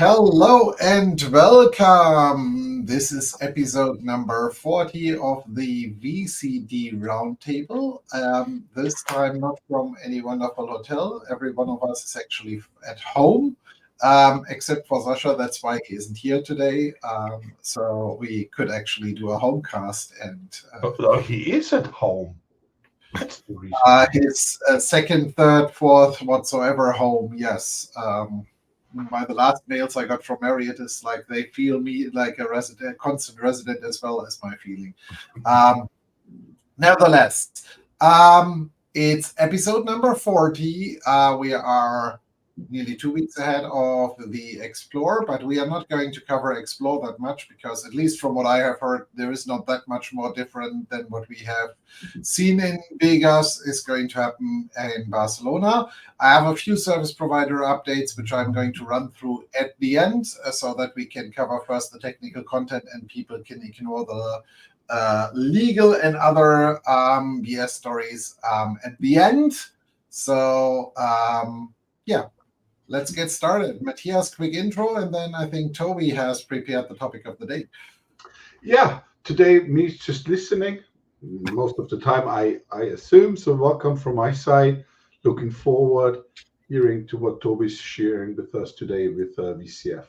Hello and welcome. This is episode number 40 of the VCD Roundtable. This time not from any wonderful hotel. Every one of us is actually at home, except for Sasha. That's why he isn't here today. So we could actually do a home cast and He is at home. That's the reason. his second, third, fourth, whatsoever home. Yes. By the last mails I got from Marriott is like they feel me like a resident, constant resident as well as my feeling. Um, Nevertheless, it's episode number 40. We are nearly 2 weeks ahead of the Explore, but we are not going to cover Explore that much because, at least from what I have heard, there is not that much more different than what we have seen in Vegas is going to happen in Barcelona. I have a few service provider updates, which I'm going to run through at the end so that we can cover first the technical content and people can ignore the legal and other BS stories at the end. So, yeah, let's get started. Matthias, quick intro, and then I think Toby has prepared the topic of the day. Yeah, today me just listening. Most of the time, I assume. So welcome from my side. Looking forward hearing to what Toby's sharing with us today with VCF.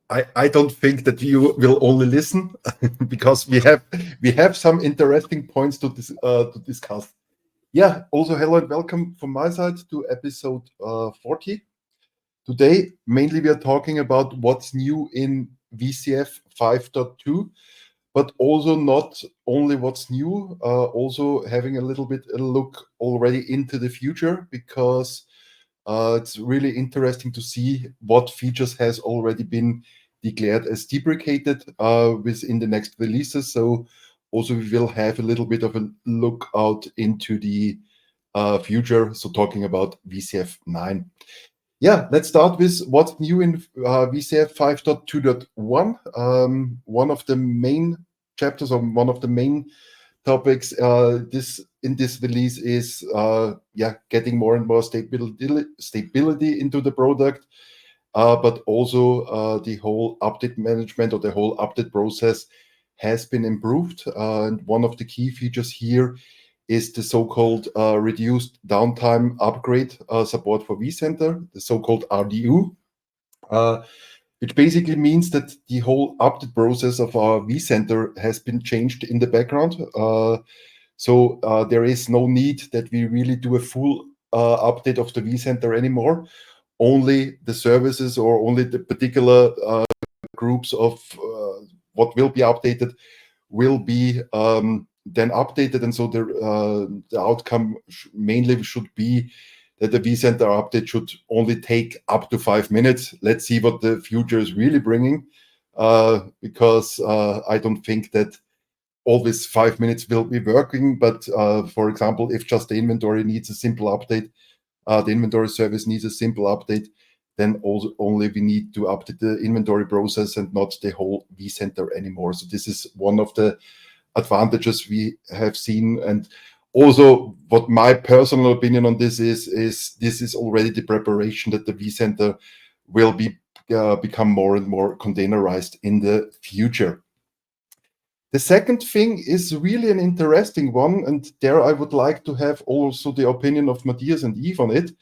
I don't think that you will only listen because we have some interesting points to discuss. Yeah. Also, hello and welcome from my side to episode 40. Today, mainly we are talking about what's new in VCF 5.2, but also not only what's new, also having a little bit a look already into the future because it's really interesting to see what features has already been declared as deprecated within the next releases. So also we will have a little bit of a look out into the future. So talking about VCF 9. Yeah, let's start with what's new in VCF 5.2.1. One of the main chapters or one of the main topics this release is getting more and more stability into the product, but also the whole update management or the whole update process has been improved. And one of the key features here is the so-called reduced downtime upgrade support for vCenter, the so-called RDU. Which basically means that the whole update process of our vCenter has been changed in the background. So there is no need that we really do a full update of the vCenter anymore. Only the services or only the particular groups of what will be updated will be then updated. And so the outcome mainly should be that the vCenter update should only take up to 5 minutes. Let's see what the future is really bringing, because I don't think that always 5 minutes will be working. But for example, if just the inventory needs a simple update, the inventory service needs a simple update, then also only we need to update the inventory process and not the whole vCenter anymore. So this is one of the advantages we have seen. And also, what my personal opinion on this is this is already the preparation that the vCenter will become more and more containerized in the future. The second thing is really an interesting one, and there I would like to have also the opinion of Matthias and Yves on it.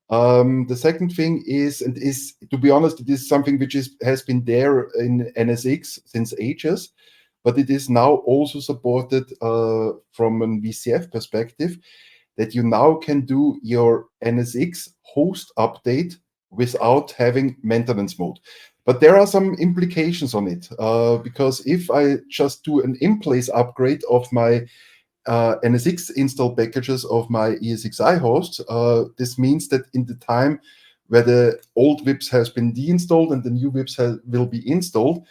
The second thing is, and is to be honest, it is something which has been there in NSX since ages, but it is now also supported from a VCF perspective, that you now can do your NSX host update without having maintenance mode. But there are some implications on it, because if I just do an in-place upgrade of my NSX install packages of my ESXi hosts, this means that in the time where the old VIPs has been deinstalled and the new VIPs will be installed,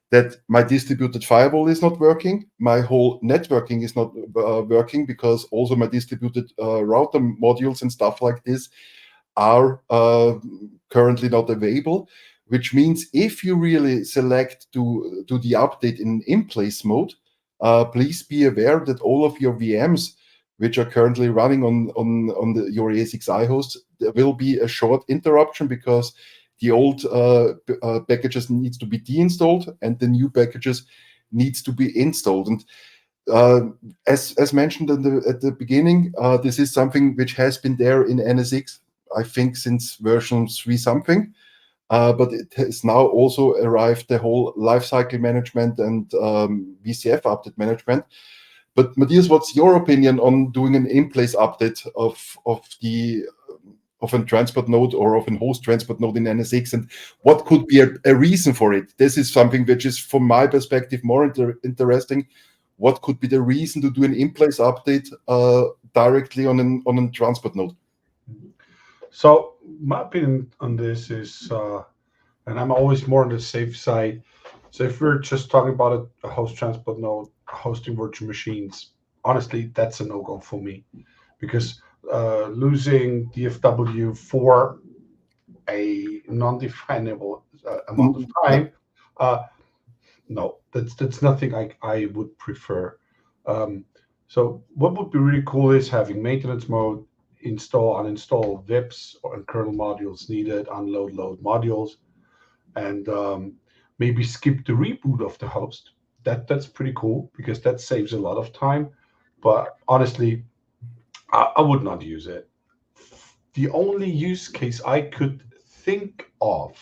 that my distributed firewall is not working, my whole networking is not working, because also my distributed router modules and stuff like this are currently not available, which means if you really select to do the update in in-place mode, please be aware that all of your VMs, which are currently running on your ESXi host, there will be a short interruption because the old packages needs to be deinstalled and the new packages needs to be installed. And as mentioned at the beginning, this is something which has been there in NSX, I think, since version 3 something. But it has now also arrived the whole lifecycle management and VCF update management. But Matthias, what's your opinion on doing an in-place update of a transport node or of a host transport node in NSX, and what could be a reason for it? This is something which is, from my perspective, more interesting. What could be the reason to do an in-place update directly on a transport node? So my opinion on this is, and I'm always more on the safe side. So if we're just talking about a host transport node hosting virtual machines, honestly, that's a no-go for me, because losing DFW for a non-definable amount of time, no, that's nothing I would prefer. So what would be really cool is having maintenance mode, install, uninstall VIPs and kernel modules needed, unload, load modules, and maybe skip the reboot of the host. That's pretty cool, because that saves a lot of time. But honestly, I would not use it. The only use case I could think of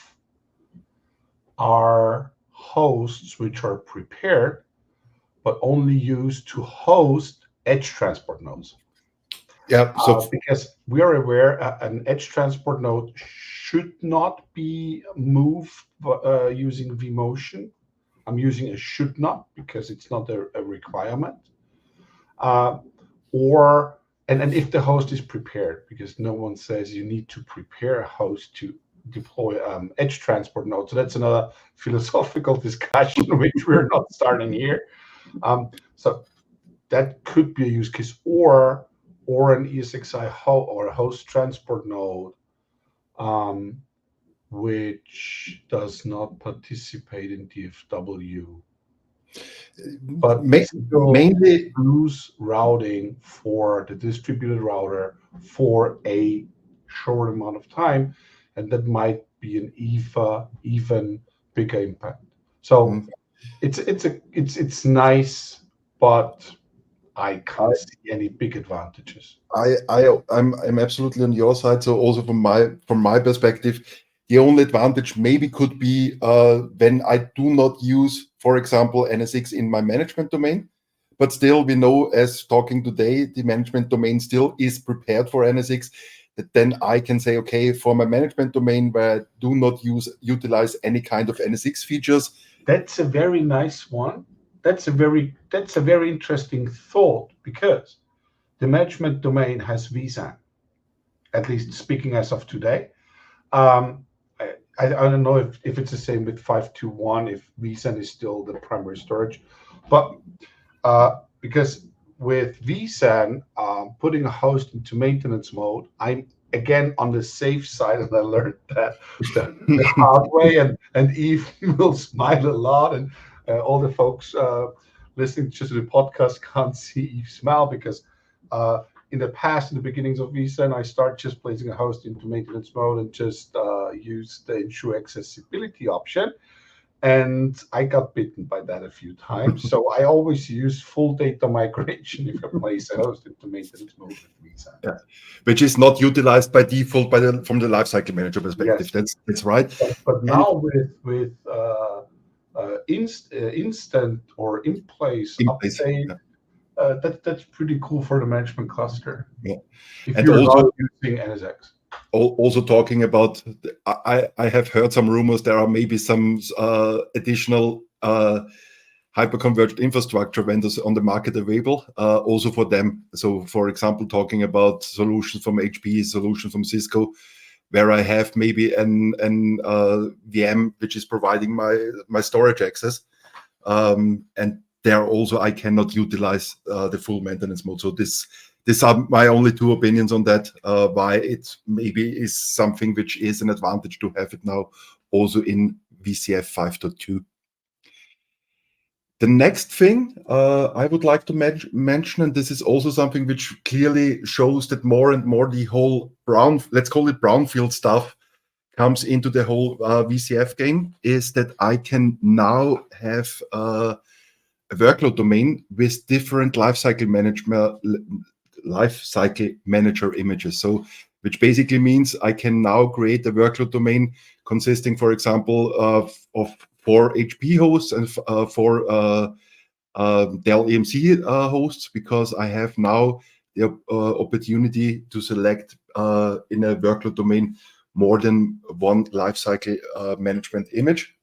are hosts which are prepared but only used to host edge transport nodes. Yeah, so because we are aware an edge transport node should not be moved using vMotion. I'm using a should not because it's not a requirement. And if the host is prepared, because no one says you need to prepare a host to deploy edge transport node. So that's another philosophical discussion which we're not starting here. So that could be a use case, or an ESXi or a host transport node which does not participate in DFW, but mainly use routing for the distributed router for a short amount of time, and that might be an even bigger impact. So it's nice, but I can't see any big advantages. I'm absolutely on your side. So also from my perspective, the only advantage maybe could be when I do not use, for example, NSX in my management domain. But still, we know, as talking today, the management domain still is prepared for NSX. That then I can say, okay, for my management domain where I do not utilize any kind of NSX features. That's a very nice one. That's a very interesting thought, because the management domain has vSAN, at least speaking as of today. I don't know if it's the same with 521, if vSAN is still the primary storage, but because with vSAN, putting a host into maintenance mode, I'm again on the safe side, and I learned that the hard way, and Eve will smile a lot, and all the folks listening to the podcast can't see Eve smile, because in the past, in the beginnings of vSAN, I start just placing a host into maintenance mode and just use the ensure accessibility option. And I got bitten by that a few times. So I always use full data migration if I place a host into maintenance mode with vSAN. Yeah. Which is not utilized by default from the lifecycle manager perspective. Yes. That's right. But now with instant or in-place update, that's pretty cool for the management cluster. Yeah. If and you're also not using NSX. Also talking about, I have heard some rumors there are maybe some additional hyperconverged infrastructure vendors on the market available also for them. So for example, talking about solutions from HP, solutions from Cisco, where I have maybe an VM which is providing my storage access, and there also I cannot utilize the full maintenance mode. So these are my only two opinions on that, why it maybe is something which is an advantage to have it now also in VCF 5.2. The next thing I would like to mention, and this is also something which clearly shows that more and more the whole let's call it brownfield stuff, comes into the whole VCF game is that I can now have a workload domain with different lifecycle manager images. So, which basically means I can now create a workload domain consisting, for example, of 4 HP hosts and 4 Dell EMC hosts, because I have now the opportunity to select in a workload domain more than one lifecycle management image,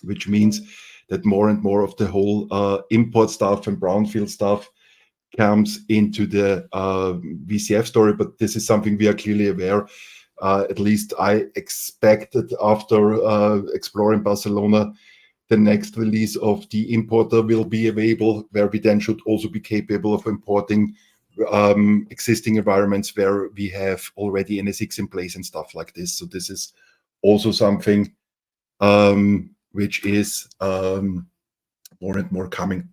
which means that more and more of the whole import stuff and brownfield stuff comes into the VCF story. But this is something we are clearly aware. At least I expected after exploring Barcelona, the next release of the importer will be available, where we then should also be capable of importing existing environments where we have already NSX in place and stuff like this. So this is also something which is more and more coming.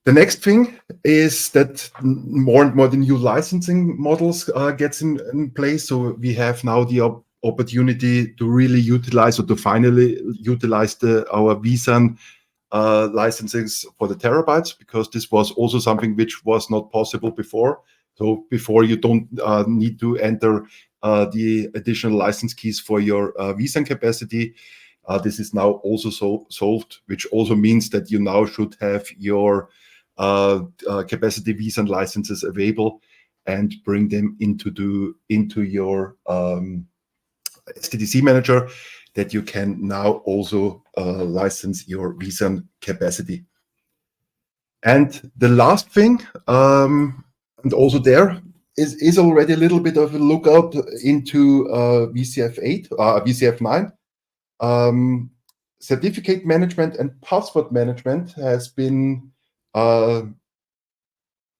The next thing is that more and more the new licensing models gets in place. So we have now the opportunity to really utilize, or to finally utilize our vSAN licenses for the terabytes, because this was also something which was not possible before. So before, you don't need to enter the additional license keys for your vSAN capacity. This is now also solved, which also means that you now should have your capacity vSAN licenses available and bring them into your SDDC manager, that you can now also license your vSAN capacity. And the last thing, and also there is already a little bit of a lookout into VCF 8, VCF 9. Certificate management and password management has been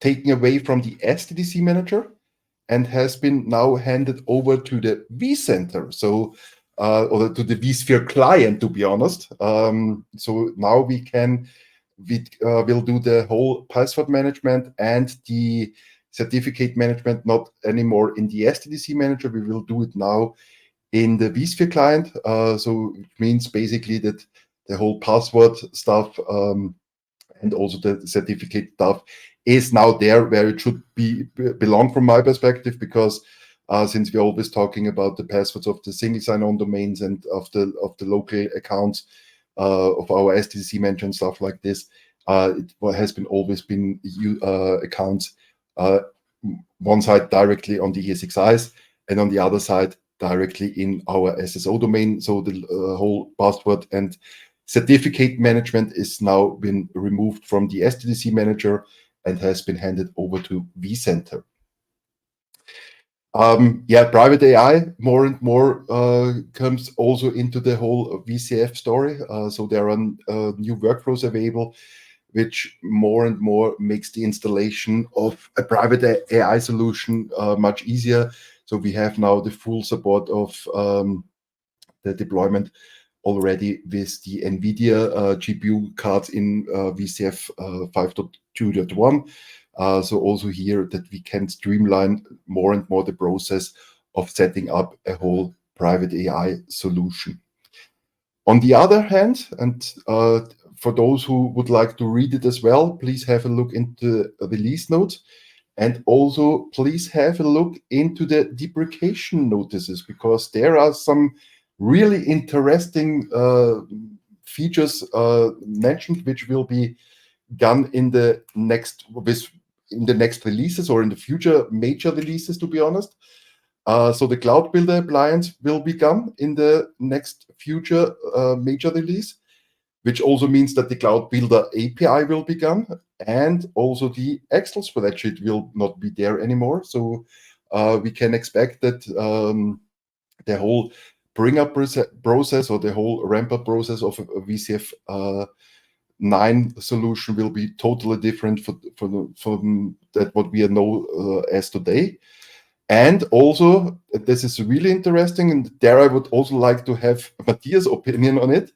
taken away from the SDDC manager and has been now handed over to the vCenter, so or to the vSphere client, to be honest. So now we will do the whole password management and the certificate management, not anymore in the SDDC manager. We will do it now in the vSphere client. So it means basically that the whole password stuff and also the certificate stuff is now there where it should belong from my perspective, because since we're always talking about the passwords of the single sign-on domains and of the local accounts of our SDDC manager and stuff like this, it has always been accounts one side directly on the ESXi's and on the other side directly in our SSO domain. So the whole password and certificate management is now been removed from the SDDC manager and has been handed over to vCenter. Private AI more and more comes also into the whole VCF story. So there are new workflows available, which more and more makes the installation of a private AI solution much easier. So we have now the full support of the deployment already with the NVIDIA GPU cards in VCF 5.2.1. So also here that we can streamline more and more the process of setting up a whole private AI solution. On the other hand, and for those who would like to read it as well, please have a look into the release notes. And also, please have a look into the deprecation notices, because there are some really interesting features mentioned, which will be done in the next releases or in the future major releases, to be honest. So the Cloud Builder appliance will be done in the next future major release, which also means that the Cloud Builder API will be gone, and also the Excel spreadsheet will not be there anymore. So we can expect that the whole bring-up process or the whole ramp-up process of a VCF 9 solution will be totally different from that what we know as today. And also, this is really interesting, and there I would also like to have Matthias' opinion on it.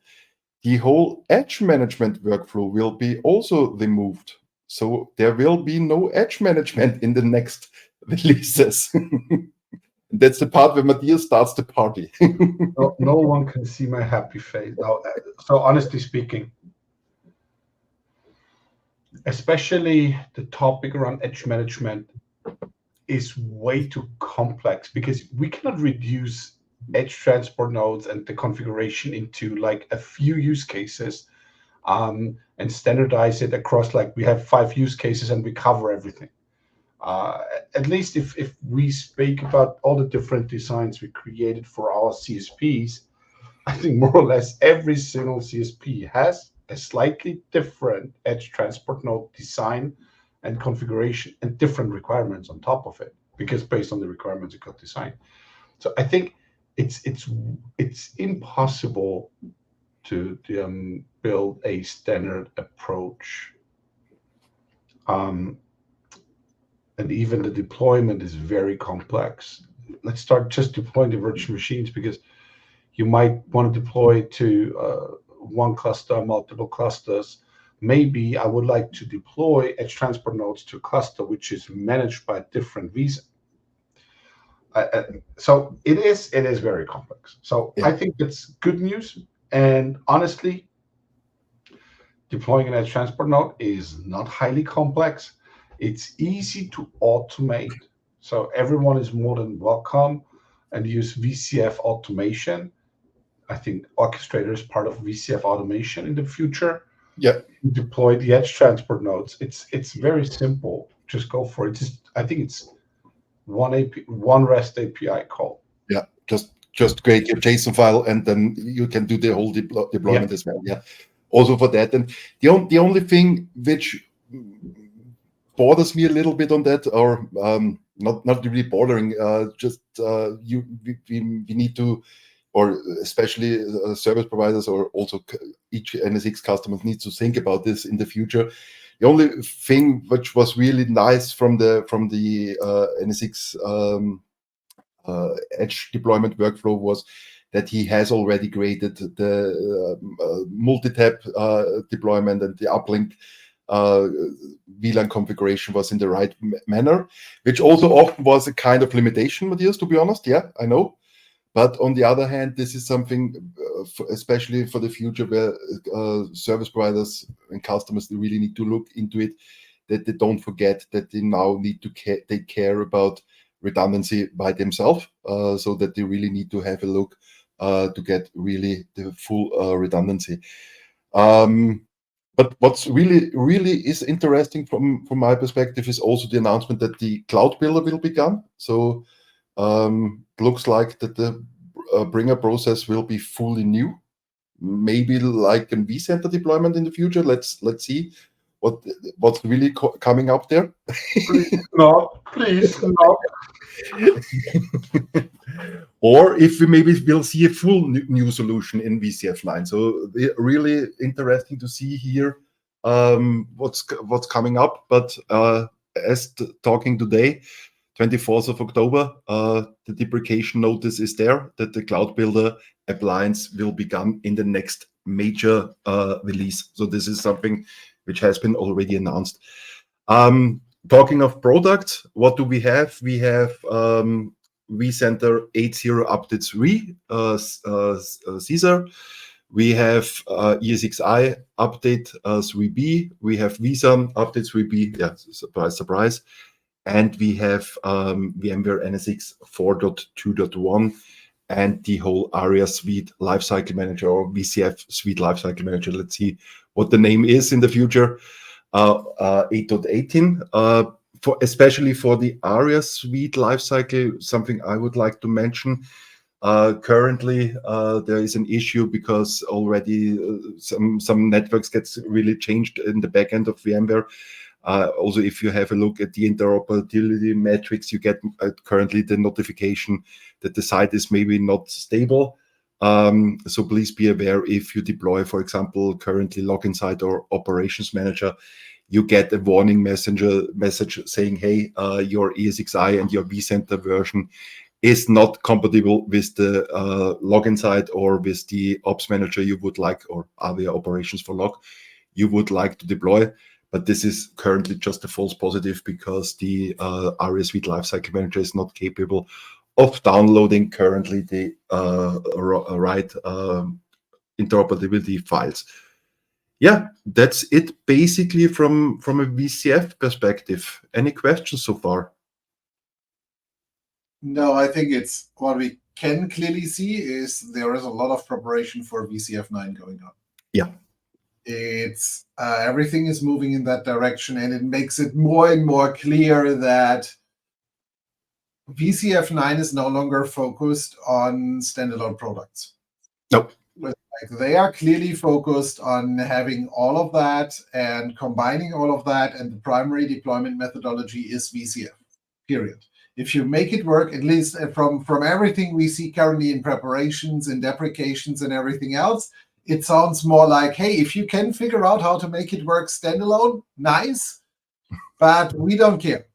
The whole edge management workflow will be also removed. So there will be no edge management in the next releases. That's the part where Matthias starts the party. No one can see my happy face. No, so honestly speaking, especially the topic around edge management is way too complex because we cannot reduce edge transport nodes and the configuration into like a few use cases and standardize it across, like we have 5 use cases and we cover everything. At least if we speak about all the different designs we created for our CSPs, I think more or less every single CSP has a slightly different edge transport node design and configuration and different requirements on top of it, because based on the requirements it got designed. So I think it's impossible to build a standard approach. And even the deployment is very complex. Let's start just deploying the virtual machines, because you might want to deploy to one cluster, multiple clusters. Maybe I would like to deploy edge transport nodes to a cluster which is managed by a different vSphere. So it is very complex. So yeah. I think it's good news. And honestly, deploying an edge transport node is not highly complex. It's easy to automate. So everyone is more than welcome and use VCF automation. I think Orchestrator is part of VCF automation in the future. Yeah. Deploy the edge transport nodes. It's very simple. Just go for it. I think it's one REST API call. Yeah. Just create your JSON file and then you can do the whole deployment as well. Yeah. Also for that. And the only thing which bothers me a little bit on that, or not really bothering, we need to, or especially service providers, or also each NSX customer needs to think about this in the future. The only thing which was really nice from the NSX edge deployment workflow was that he has already created the multi-tab deployment, and the uplink VLAN configuration was in the right manner, which also often was a kind of limitation, Matthias, to be honest. Yeah, I know. But on the other hand, this is something, especially for the future, where service providers and customers, they really need to look into it, that they don't forget that they now need to take care about redundancy by themselves, so that they really need to have a look to get really the full redundancy. But what's really is interesting from my perspective is also the announcement that the cloud builder will become. So looks like that the bringer process will be fully new, maybe like a vCenter deployment in the future. Let's see what's really coming up there. Please not. Or if we maybe will see a full new solution in VCF line. So really interesting to see here what's coming up. But as talking today, 24th of October, the deprecation notice is there that the Cloud Builder appliance will become in the next major release. So this is something which has been already announced. Talking of products, what do we have? We have vCenter 8.0 Update 3, Caesar. We have ESXi Update 3B. We have vSAN Update 3B. Yeah, surprise. And we have VMware NSX 4.2.1 and the whole ARIA Suite Lifecycle Manager, or VCF Suite Lifecycle Manager. Let's see what the name is in the future. 8.18. Especially for the ARIA Suite Lifecycle, something I would like to mention. Currently, there is an issue because already some networks gets really changed in the backend of VMware. Also, if you have a look at the interoperability metrics, you get currently the notification that the site is maybe not stable. So please be aware, if you deploy, for example, currently Login Site or Operations Manager, you get a warning message saying, hey, your ESXi and your vCenter version is not compatible with the Login Site or with the Ops Manager you would like, or ARIA Operations for Log you would like to deploy. But this is currently just a false positive because the ARIA Suite Lifecycle Manager is not capable of downloading currently the right interoperability files. Yeah, that's it basically from a VCF perspective. Any questions so far? No, I think it's what we can clearly see is there is a lot of preparation for VCF 9 going on. Yeah. It's everything is moving in that direction, and it makes it more and more clear that VCF 9 is no longer focused on standalone products. No. Like they are clearly focused on having all of that and combining all of that, and the primary deployment methodology is VCF, period. If you make it work, at least from everything we see currently in preparations and deprecations and everything else, it sounds more like, hey, if you can figure out how to make it work standalone, nice, but we don't care.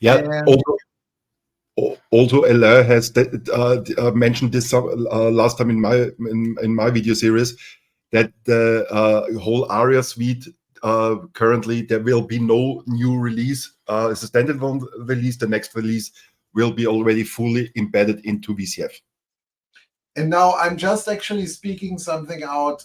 Yeah. And also, Alain has mentioned this last time in my video series that the whole ARIA suite currently there will be no new release as a standalone release. The next release will be already fully embedded into VCF. And now I'm just actually speaking something out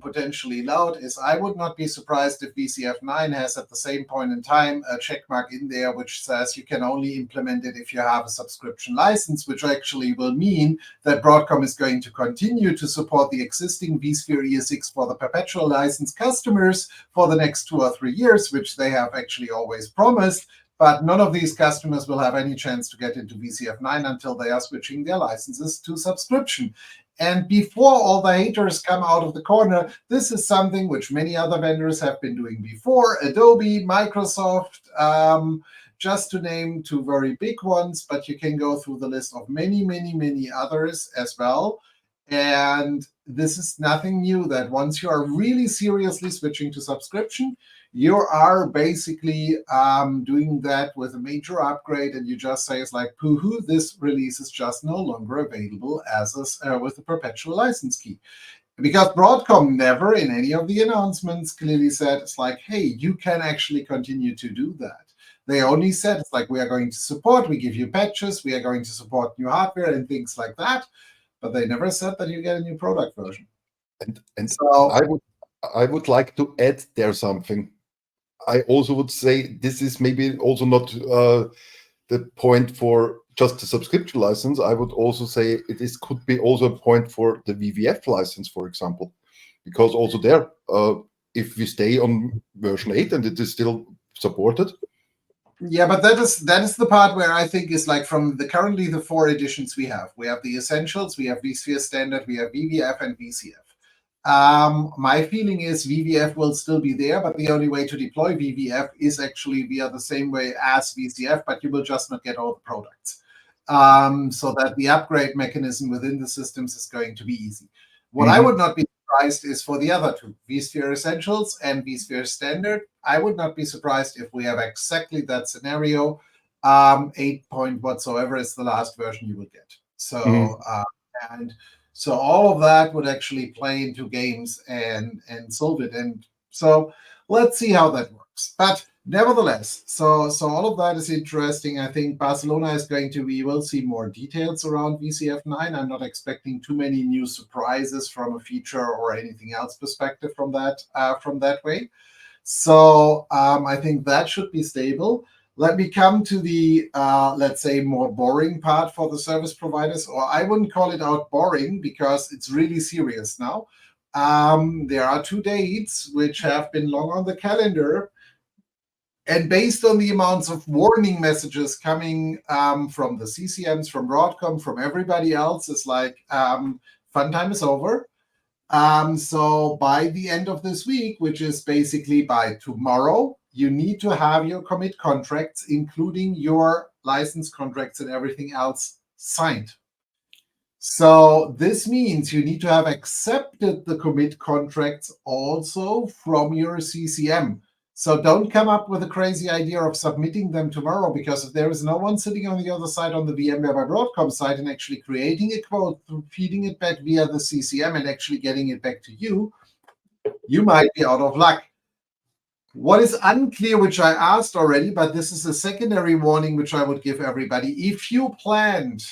potentially loud, is I would not be surprised if VCF 9 has at the same point in time a check mark in there which says you can only implement it if you have a subscription license, which actually will mean that Broadcom is going to continue to support the existing vSphere ES6 for the perpetual license customers for the next 2 or 3 years, which they have actually always promised. But none of these customers will have any chance to get into VCF 9 until they are switching their licenses to subscription. And before all the haters come out of the corner, this is something which many other vendors have been doing before. Adobe, Microsoft, just to name 2 very big ones, but you can go through the list of many, many, many others as well. And this is nothing new, that once you are really seriously switching to subscription, you are basically doing that with a major upgrade, and you just say it's like, pooh, this release is just no longer available as with the perpetual license key. Because Broadcom never in any of the announcements clearly said it's like, hey, you can actually continue to do that. They only said it's like, we are going to support, we give you patches, we are going to support new hardware and things like that. But they never said that you get a new product version. And so I would like to add there something. I also would say this is maybe also not the point for just the subscription license. I would also say could be also a point for the VVF license, for example, because also there, if we stay on version 8 and it is still supported. Yeah, but that is the part where I think is like from currently the 4 editions we have. We have the Essentials, we have vSphere Standard, we have VVF and VCF. My feeling is VVF will still be there, but the only way to deploy VVF is actually via the same way as VCF, but you will just not get all the products. So that the upgrade mechanism within the systems is going to be easy. What I would not be surprised is for the other 2, vSphere Essentials and vSphere Standard. I would not be surprised if we have exactly that scenario. 8 point whatsoever is the last version you will get. So and so all of that would actually play into games and solve it. And so let's see how that works. But nevertheless, so all of that is interesting. I think Barcelona is we will see more details around VCF 9. I'm not expecting too many new surprises from a feature or anything else perspective from that way. So I think that should be stable. Let me come to the, let's say, more boring part for the service providers, or I wouldn't call it out boring because it's really serious now. There are 2 dates which have been long on the calendar. And based on the amounts of warning messages coming from the CCMs, from Broadcom, from everybody else, it's like fun time is over. So by the end of this week, which is basically by tomorrow, you need to have your commit contracts, including your license contracts and everything else, signed. So this means you need to have accepted the commit contracts also from your CCM. So don't come up with a crazy idea of submitting them tomorrow, because if there is no one sitting on the other side on the VMware by Broadcom side and actually creating a quote, feeding it back via the CCM and actually getting it back to you, you might be out of luck. What is unclear, which I asked already, but this is a secondary warning which I would give everybody. If you planned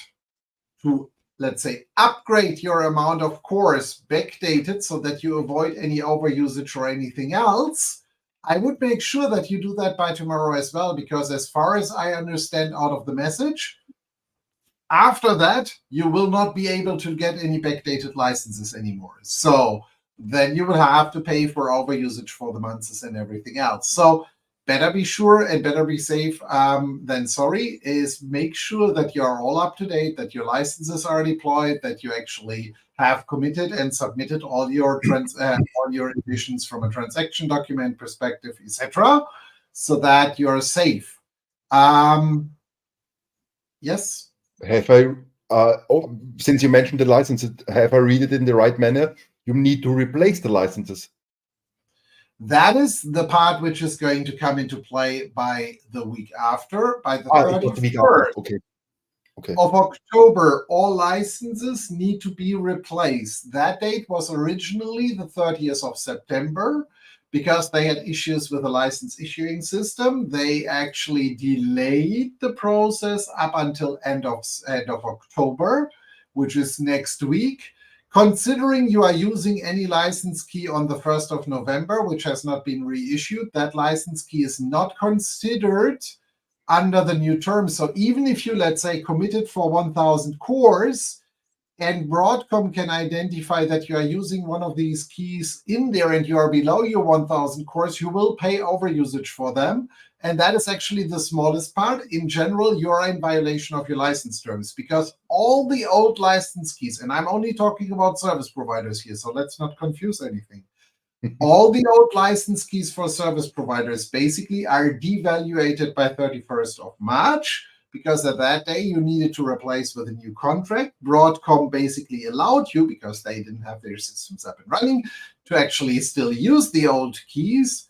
to, let's say, upgrade your amount of cores backdated so that you avoid any overusage or anything else, I would make sure that you do that by tomorrow as well, because as far as I understand out of the message, after that, you will not be able to get any backdated licenses anymore. So then you will have to pay for overusage for the months and everything else. So better be sure and better be safe than sorry. Is make sure that you are all up to date, that your licenses are deployed, that you actually have committed and submitted all your additions from a transaction document perspective, etc., so that you are safe. Yes. Have I, since you mentioned the licenses, have I read it in the right manner? You need to replace the licenses. That is the part which is going to come into play by the week after, by the It was the week after. 31st Okay. of October. All licenses need to be replaced. That date was originally the 30th of September. Because they had issues with the license issuing system, they actually delayed the process up until end of October, which is next week. Considering you are using any license key on the 1st of November, which has not been reissued, that license key is not considered under the new terms. So even if you, let's say, committed for 1,000 cores, and Broadcom can identify that you are using one of these keys in there and you are below your 1,000 cores, you will pay overusage for them. And that is actually the smallest part. In general, you are in violation of your license terms, because all the old license keys, and I'm only talking about service providers here, so let's not confuse anything. All the old license keys for service providers basically are devaluated by 31st of March. Because at that day, you needed to replace with a new contract. Broadcom basically allowed you, because they didn't have their systems up and running, to actually still use the old keys.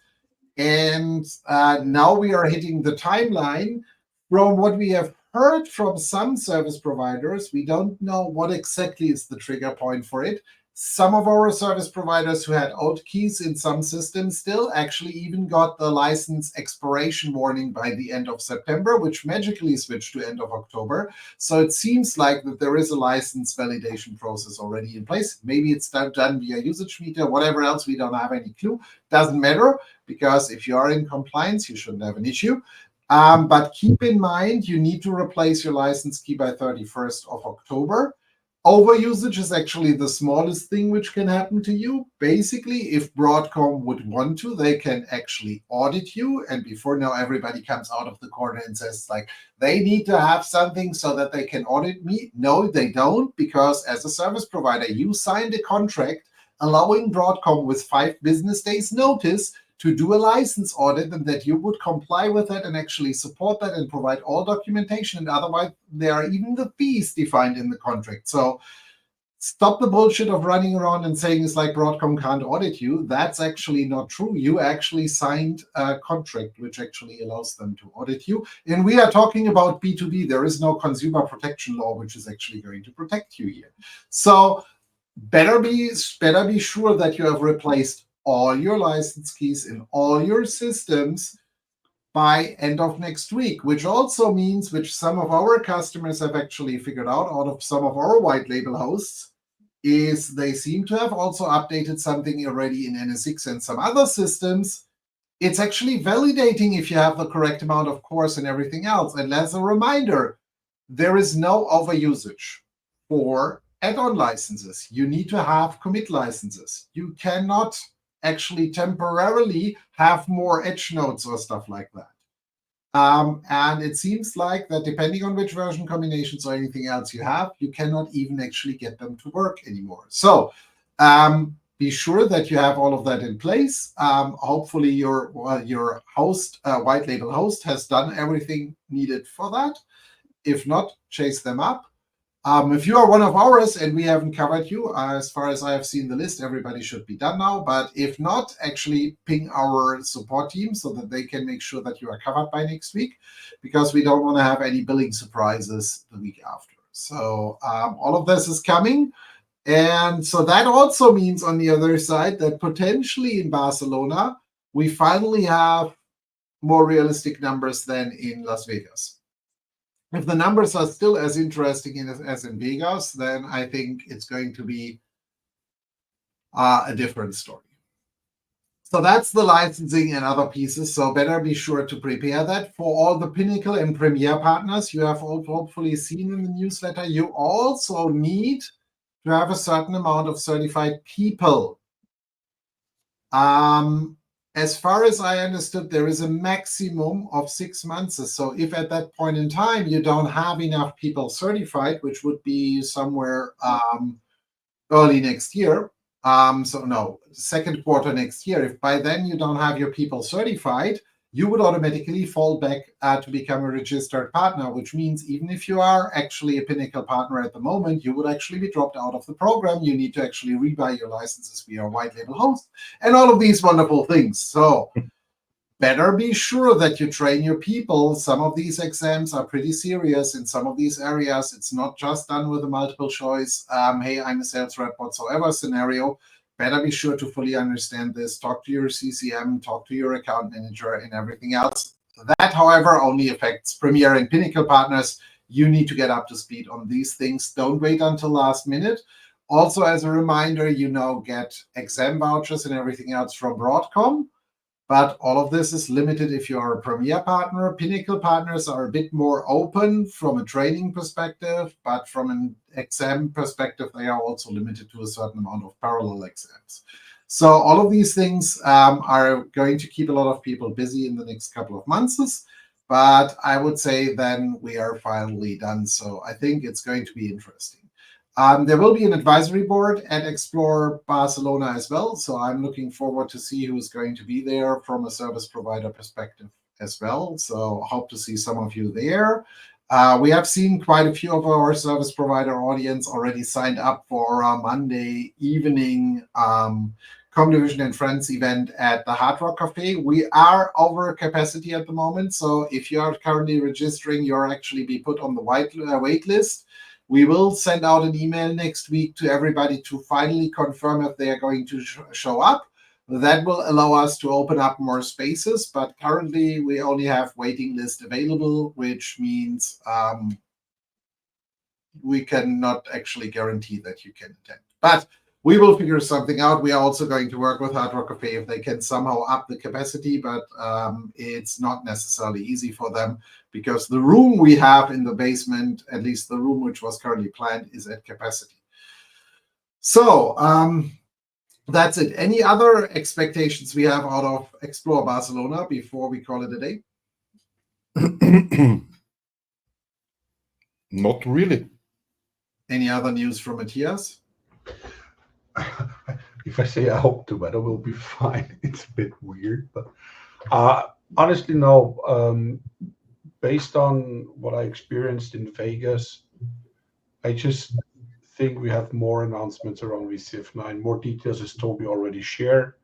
And now we are hitting the timeline. From what we have heard from some service providers, we don't know what exactly is the trigger point for it. Some of our service providers who had old keys in some systems still actually even got the license expiration warning by the end of September, which magically switched to end of October. So it seems like that there is a license validation process already in place. Maybe it's done via usage meter, whatever else, we don't have any clue. Doesn't matter, because if you are in compliance, you shouldn't have an issue. But keep in mind, you need to replace your license key by 31st of October. Overusage is actually the smallest thing which can happen to you. Basically, if Broadcom would want to, they can actually audit you. And before now, everybody comes out of the corner and says, like, they need to have something so that they can audit me. No, they don't, because as a service provider, you signed a contract allowing Broadcom with 5 business days notice to do a license audit, and that you would comply with that and actually support that and provide all documentation. And otherwise, there are even the fees defined in the contract. So stop the bullshit of running around and saying it's like Broadcom can't audit you. That's actually not true. You actually signed a contract which actually allows them to audit you. And we are talking about B2B. There is no consumer protection law which is actually going to protect you here. So better be sure that you have replaced all your license keys in all your systems by end of next week, which also means, which some of our customers have actually figured out of some of our white label hosts, is they seem to have also updated something already in NSX and some other systems. It's actually validating if you have the correct amount of cores and everything else. And as a reminder, there is no overusage for add-on licenses. You need to have commit licenses. You cannot actually temporarily have more edge nodes or stuff like that. And it seems like that depending on which version combinations or anything else you have, you cannot even actually get them to work anymore. So be sure that you have all of that in place. Hopefully your host, white label host, has done everything needed for that. If not, chase them up. If you are one of ours and we haven't covered you, as far as I have seen the list, everybody should be done now. But if not, actually ping our support team so that they can make sure that you are covered by next week, because we don't want to have any billing surprises the week after. So all of this is coming. And so that also means on the other side that potentially in Barcelona, we finally have more realistic numbers than in Las Vegas. If the numbers are still as interesting as in Vegas, then I think it's going to be a different story. So that's the licensing and other pieces. So better be sure to prepare that. For all the Pinnacle and Premier partners, you have hopefully seen in the newsletter, you also need to have a certain amount of certified people. As far as I understood, there is a maximum of 6 months. So if at that point in time you don't have enough people certified, which would be somewhere early next year, second quarter next year, if by then you don't have your people certified, you would automatically fall back to become a registered partner, which means even if you are actually a Pinnacle partner at the moment, you would actually be dropped out of the program. You need to actually rebuy your licenses via a white label host and all of these wonderful things. So better be sure that you train your people. Some of these exams are pretty serious in some of these areas. It's not just done with a multiple choice, hey, I'm a sales rep whatsoever scenario. Better be sure to fully understand this. Talk to your CCM, talk to your account manager and everything else. That, however, only affects Premier and Pinnacle partners. You need to get up to speed on these things. Don't wait until last minute. Also, as a reminder, get exam vouchers and everything else from Broadcom. But all of this is limited if you are a Premier partner. Pinnacle partners are a bit more open from a training perspective, but from an exam perspective, they are also limited to a certain amount of parallel exams. So all of these things are going to keep a lot of people busy in the next couple of months. But I would say then we are finally done. So I think it's going to be interesting. There will be an advisory board at Explore Barcelona as well. So I'm looking forward to see who's going to be there from a service provider perspective as well. So hope to see some of you there. We have seen quite a few of our service provider audience already signed up for our Monday evening Comdivision and Friends event at the Hard Rock Cafe. We are over capacity at the moment. So if you are currently registering, you'll actually be put on the wait list. We will send out an email next week to everybody to finally confirm if they are going to show up. That will allow us to open up more spaces, but currently we only have waiting list available, which means we cannot actually guarantee that you can attend. But we will figure something out. We are also going to work with Hard Rock Cafe if they can somehow up the capacity, but it's not necessarily easy for them because the room we have in the basement, at least the room which was currently planned, is at capacity. So that's it. Any other expectations we have out of Explore Barcelona before we call it a day? Not really. Any other news from Matthias? If I say I hope the weather will be fine, it's a bit weird. But honestly, no. Based on what I experienced in Vegas, I just think we have more announcements around VCF 9, more details as Toby already shared.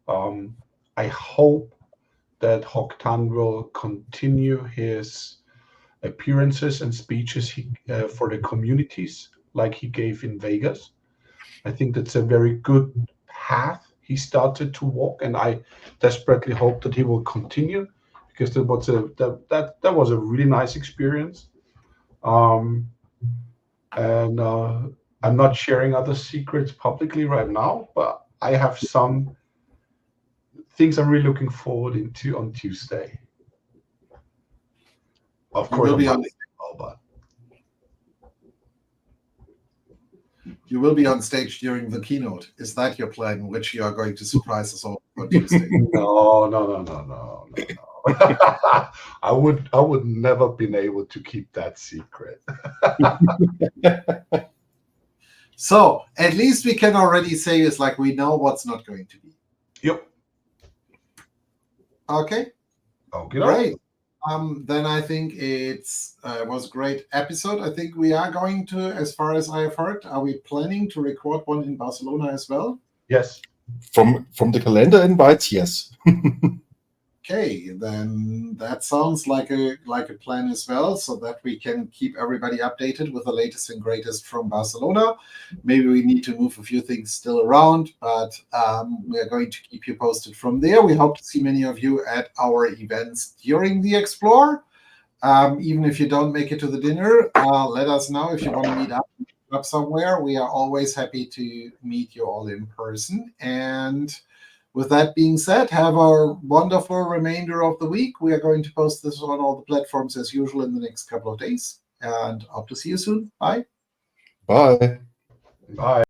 I hope that Hock Tan will continue his appearances and speeches for the communities like he gave in Vegas. I think that's a very good path he started to walk, and I desperately hope that he will continue because that was a really nice experience. And I'm not sharing other secrets publicly right now, but I have some things I'm really looking forward into on Tuesday. Of course, you will be on stage during the keynote. Is that your plan, which you are going to surprise us all on Tuesday? No. I would never been able to keep that secret. So at least we can already say it's like we know what's not going to be. Yep. Okay. Great. Then I think it was a great episode. I think we are going to, as far as I have heard, are we planning to record one in Barcelona as well? Yes. From the calendar invites, yes. Okay, then that sounds like a plan as well, so that we can keep everybody updated with the latest and greatest from Barcelona. Maybe we need to move a few things still around, but we are going to keep you posted from there. We hope to see many of you at our events during the Explore. Even if you don't make it to the dinner, let us know if you want to meet up somewhere. We are always happy to meet you all in person. And with that being said, have a wonderful remainder of the week. We are going to post this on all the platforms as usual in the next couple of days. And hope to see you soon. Bye. Bye. Bye.